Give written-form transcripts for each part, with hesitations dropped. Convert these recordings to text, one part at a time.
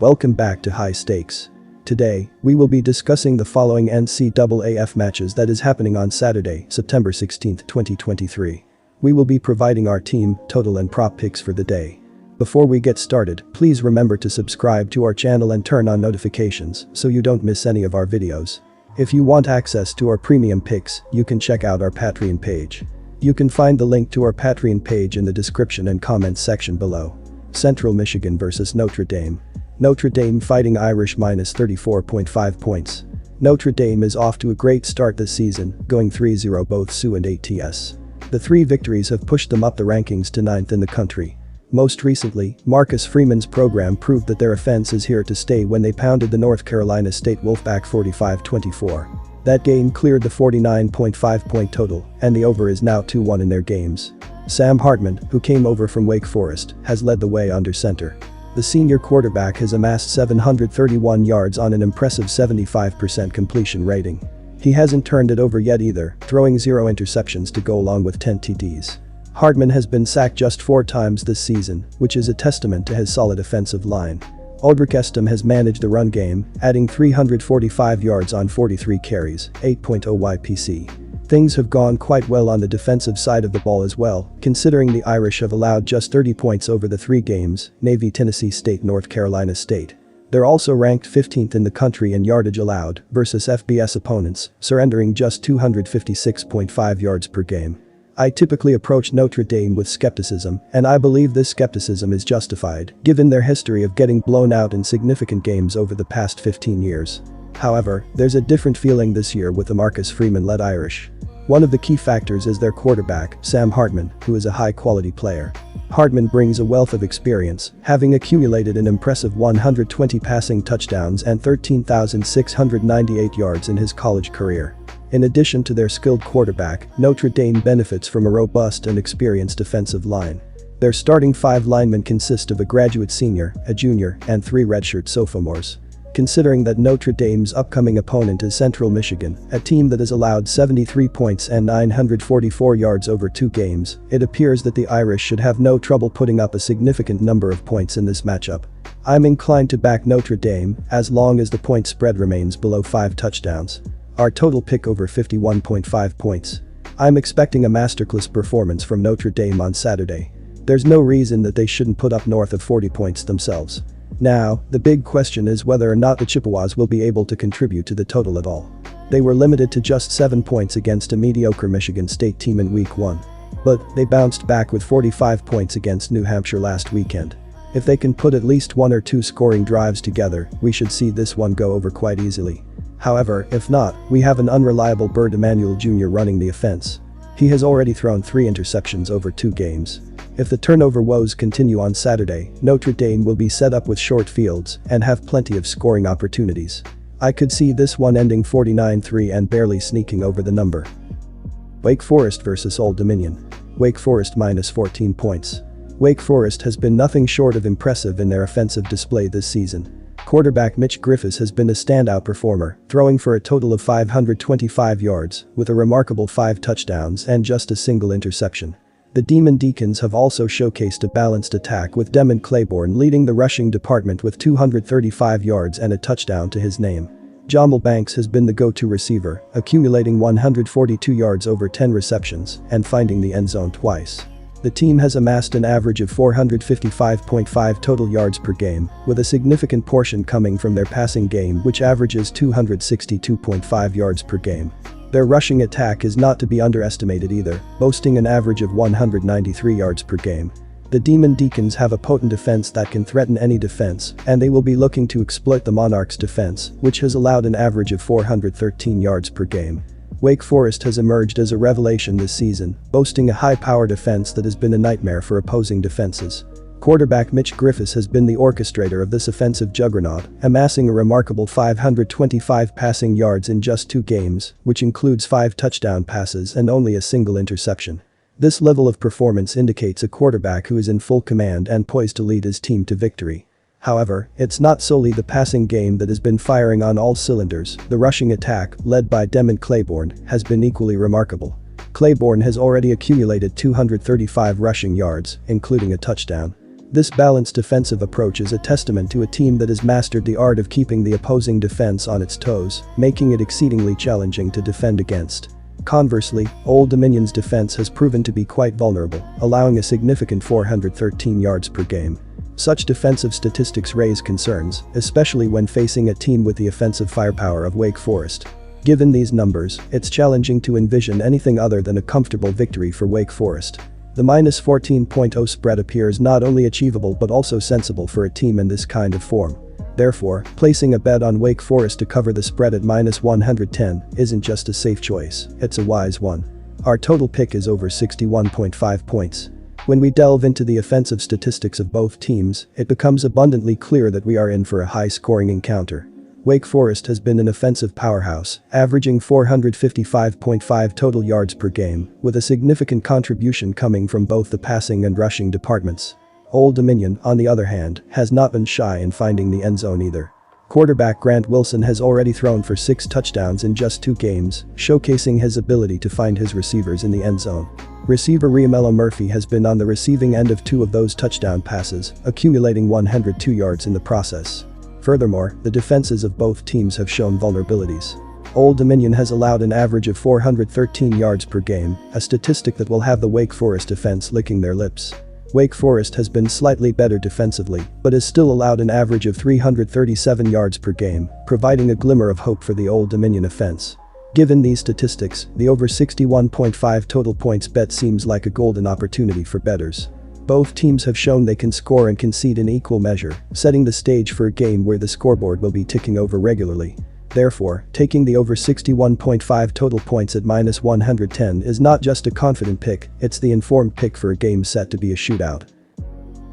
Welcome back to High Stakes. Today, we will be discussing the following NCAAF matches that is happening on Saturday, September 16, 2023. We will be providing our team, total and prop picks for the day. Before we get started, please remember to subscribe to our channel and turn on notifications so you don't miss any of our videos. If you want access to our premium picks, you can check out our Patreon page. You can find the link to our Patreon page in the description and comments section below. Central Michigan vs Notre Dame. Notre Dame fighting Irish minus 34.5 points. Notre Dame is off to a great start this season, going 3-0 both SU and ATS. The 3 victories have pushed them up the rankings to 9th in the country. Most recently, Marcus Freeman's program proved that their offense is here to stay when they pounded the North Carolina State Wolfpack 45-24. That game cleared the 49.5 point total, and the over is now 2-1 in their games. Sam Hartman, who came over from Wake Forest, has led the way under center. The senior quarterback has amassed 731 yards on an impressive 75% completion rating. He hasn't turned it over yet either, throwing 0 interceptions to go along with 10 TDs. Hartman has been sacked just 4 times this season, which is a testament to his solid offensive line. Ulrich Estem has managed the run game, adding 345 yards on 43 carries, 8.0 YPC. Things have gone quite well on the defensive side of the ball as well, considering the Irish have allowed just 30 points over the 3 games, Navy, Tennessee State, North Carolina State. They're also ranked 15th in the country in yardage allowed versus FBS opponents, surrendering just 256.5 yards per game. I typically approach Notre Dame with skepticism, and I believe this skepticism is justified, given their history of getting blown out in significant games over the past 15 years. However, there's a different feeling this year with the Marcus Freeman-led Irish. One of the key factors is their quarterback, Sam Hartman, who is a high-quality player. Hartman brings a wealth of experience, having accumulated an impressive 120 passing touchdowns and 13,698 yards in his college career. In addition to their skilled quarterback, Notre Dame benefits from a robust and experienced defensive line. Their starting 5 linemen consist of a graduate senior, a junior, and 3 redshirt sophomores. Considering that Notre Dame's upcoming opponent is Central Michigan, a team that has allowed 73 points and 944 yards over 2 games, it appears that the Irish should have no trouble putting up a significant number of points in this matchup. I'm inclined to back Notre Dame, as long as the point spread remains below 5 touchdowns. Our total pick over 51.5 points. I'm expecting a masterclass performance from Notre Dame on Saturday. There's no reason that they shouldn't put up north of 40 points themselves. Now, the big question is whether or not the Chippewas will be able to contribute to the total at all. They were limited to just 7 points against a mediocre Michigan State team in Week 1. But they bounced back with 45 points against New Hampshire last weekend. If they can put at least 1 or 2 scoring drives together, we should see this one go over quite easily. However, if not, we have an unreliable Bird Emanuel Jr. running the offense. He has already thrown 3 interceptions over 2 games. If the turnover woes continue on Saturday, Notre Dame will be set up with short fields and have plenty of scoring opportunities. I could see this one ending 49-3 and barely sneaking over the number. Wake Forest vs Old Dominion. Wake Forest minus 14 points. Wake Forest has been nothing short of impressive in their offensive display this season. Quarterback Mitch Griffis has been a standout performer, throwing for a total of 525 yards, with a remarkable 5 touchdowns and just a single interception. The Demon Deacons have also showcased a balanced attack with Demon Claiborne leading the rushing department with 235 yards and a touchdown to his name. Jamal Banks has been the go-to receiver, accumulating 142 yards over 10 receptions and finding the end zone twice. The team has amassed an average of 455.5 total yards per game, with a significant portion coming from their passing game, which averages 262.5 yards per game. Their rushing attack is not to be underestimated either, boasting an average of 193 yards per game. The Demon Deacons have a potent defense that can threaten any defense, and they will be looking to exploit the Monarchs' defense, which has allowed an average of 413 yards per game. Wake Forest has emerged as a revelation this season, boasting a high-powered defense that has been a nightmare for opposing defenses. Quarterback Mitch Griffis has been the orchestrator of this offensive juggernaut, amassing a remarkable 525 passing yards in just 2 games, which includes 5 touchdown passes and only a single interception. This level of performance indicates a quarterback who is in full command and poised to lead his team to victory. However, it's not solely the passing game that has been firing on all cylinders. The rushing attack, led by Demon Claiborne, has been equally remarkable. Claiborne has already accumulated 235 rushing yards, including a touchdown. This balanced defensive approach is a testament to a team that has mastered the art of keeping the opposing defense on its toes, making it exceedingly challenging to defend against. Conversely, Old Dominion's defense has proven to be quite vulnerable, allowing a significant 413 yards per game. Such defensive statistics raise concerns, especially when facing a team with the offensive firepower of Wake Forest. Given these numbers, it's challenging to envision anything other than a comfortable victory for Wake Forest. The -14.0 spread appears not only achievable but also sensible for a team in this kind of form. Therefore, placing a bet on Wake Forest to cover the spread at -110 isn't just a safe choice, it's a wise one. Our total pick is over 61.5 points. When we delve into the offensive statistics of both teams, it becomes abundantly clear that we are in for a high-scoring encounter. Wake Forest has been an offensive powerhouse, averaging 455.5 total yards per game, with a significant contribution coming from both the passing and rushing departments. Old Dominion, on the other hand, has not been shy in finding the end zone either. Quarterback Grant Wilson has already thrown for 6 touchdowns in just 2 games, showcasing his ability to find his receivers in the end zone. Receiver Riamello Murphy has been on the receiving end of 2 of those touchdown passes, accumulating 102 yards in the process. Furthermore, the defenses of both teams have shown vulnerabilities. Old Dominion has allowed an average of 413 yards per game, a statistic that will have the Wake Forest defense licking their lips. Wake Forest has been slightly better defensively, but has still allowed an average of 337 yards per game, providing a glimmer of hope for the Old Dominion offense. Given these statistics, the over 61.5 total points bet seems like a golden opportunity for bettors. Both teams have shown they can score and concede in equal measure, setting the stage for a game where the scoreboard will be ticking over regularly. Therefore, taking the over 61.5 total points at -110 is not just a confident pick, it's the informed pick for a game set to be a shootout.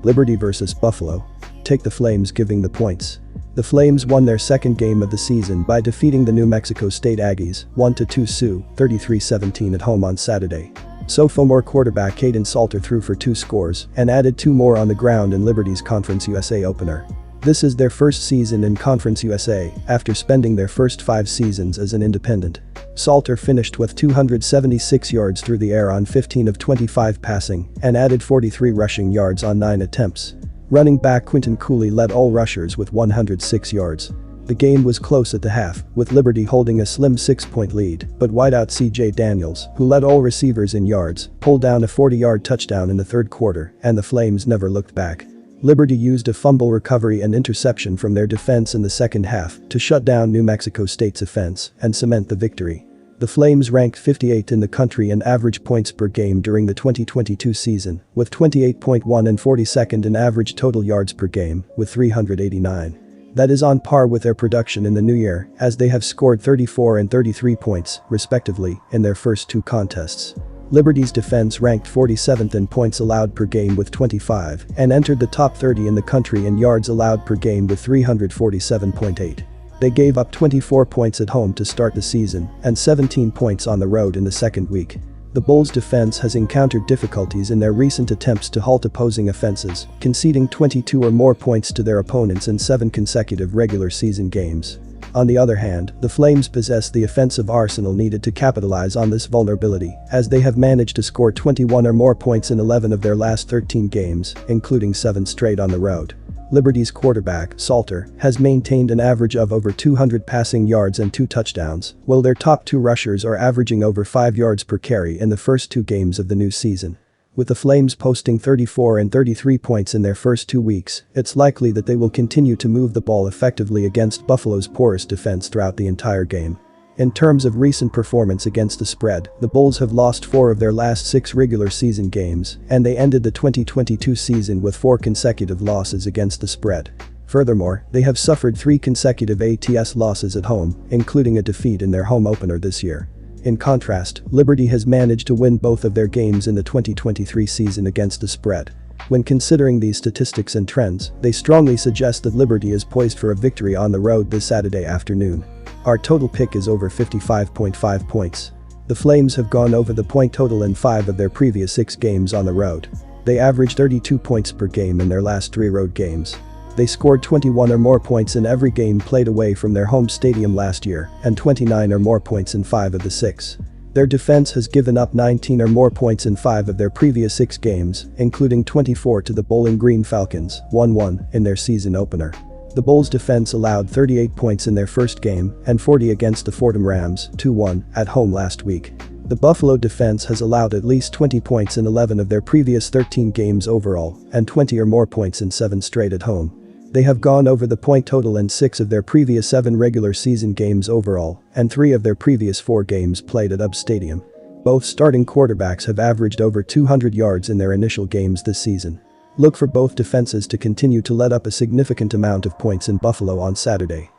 Liberty vs Buffalo. Take the Flames giving the points. The Flames won their second game of the season by defeating the New Mexico State Aggies 1-2 Sioux, 33-17 at home on Saturday. Sophomore quarterback Caden Salter threw for 2 scores and added 2 more on the ground in Liberty's Conference USA opener. This is their first season in Conference USA after spending their first 5 seasons as an independent. Salter finished with 276 yards through the air on 15 of 25 passing and added 43 rushing yards on 9 attempts. Running back Quinton Cooley led all rushers with 106 yards. The game was close at the half, with Liberty holding a slim 6-point lead, but wideout CJ Daniels, who led all receivers in yards, pulled down a 40-yard touchdown in the third quarter, and the Flames never looked back. Liberty used a fumble recovery and interception from their defense in the second half to shut down New Mexico State's offense and cement the victory. The Flames ranked 58th in the country in average points per game during the 2022 season, with 28.1 and 42nd in average total yards per game, with 389. That is on par with their production in the new year, as they have scored 34 and 33 points, respectively, in their first 2 contests. Liberty's defense ranked 47th in points allowed per game with 25 and entered the top 30 in the country in yards allowed per game with 347.8. They gave up 24 points at home to start the season and 17 points on the road in the second week. The Bulls' defense has encountered difficulties in their recent attempts to halt opposing offenses, conceding 22 or more points to their opponents in 7 consecutive regular season games. On the other hand, the Flames possess the offensive arsenal needed to capitalize on this vulnerability, as they have managed to score 21 or more points in 11 of their last 13 games, including 7 straight on the road. Liberty's quarterback, Salter, has maintained an average of over 200 passing yards and 2 touchdowns, while their top 2 rushers are averaging over 5 yards per carry in the first 2 games of the new season. With the Flames posting 34 and 33 points in their first 2 weeks, it's likely that they will continue to move the ball effectively against Buffalo's porous defense throughout the entire game. In terms of recent performance against the spread, the Bulls have lost 4 of their last 6 regular season games, and they ended the 2022 season with 4 consecutive losses against the spread. Furthermore, they have suffered 3 consecutive ATS losses at home, including a defeat in their home opener this year. In contrast, Liberty has managed to win both of their games in the 2023 season against the spread. When considering these statistics and trends, they strongly suggest that Liberty is poised for a victory on the road this Saturday afternoon. Our total pick is over 55.5 points. The Flames have gone over the point total in 5 of their previous 6 games on the road. They averaged 32 points per game in their last 3 road games. They scored 21 or more points in every game played away from their home stadium last year, and 29 or more points in 5 of the 6. Their defense has given up 19 or more points in 5 of their previous 6 games, including 24 to the Bowling Green Falcons, 1-1, in their season opener. The Bulls' defense allowed 38 points in their first game and 40 against the Fordham Rams, 2-1, at home last week. The Buffalo defense has allowed at least 20 points in 11 of their previous 13 games overall and 20 or more points in 7 straight at home. They have gone over the point total in 6 of their previous 7 regular season games overall and 3 of their previous 4 games played at UBS Stadium. Both starting quarterbacks have averaged over 200 yards in their initial games this season. Look for both defenses to continue to let up a significant amount of points in Buffalo on Saturday.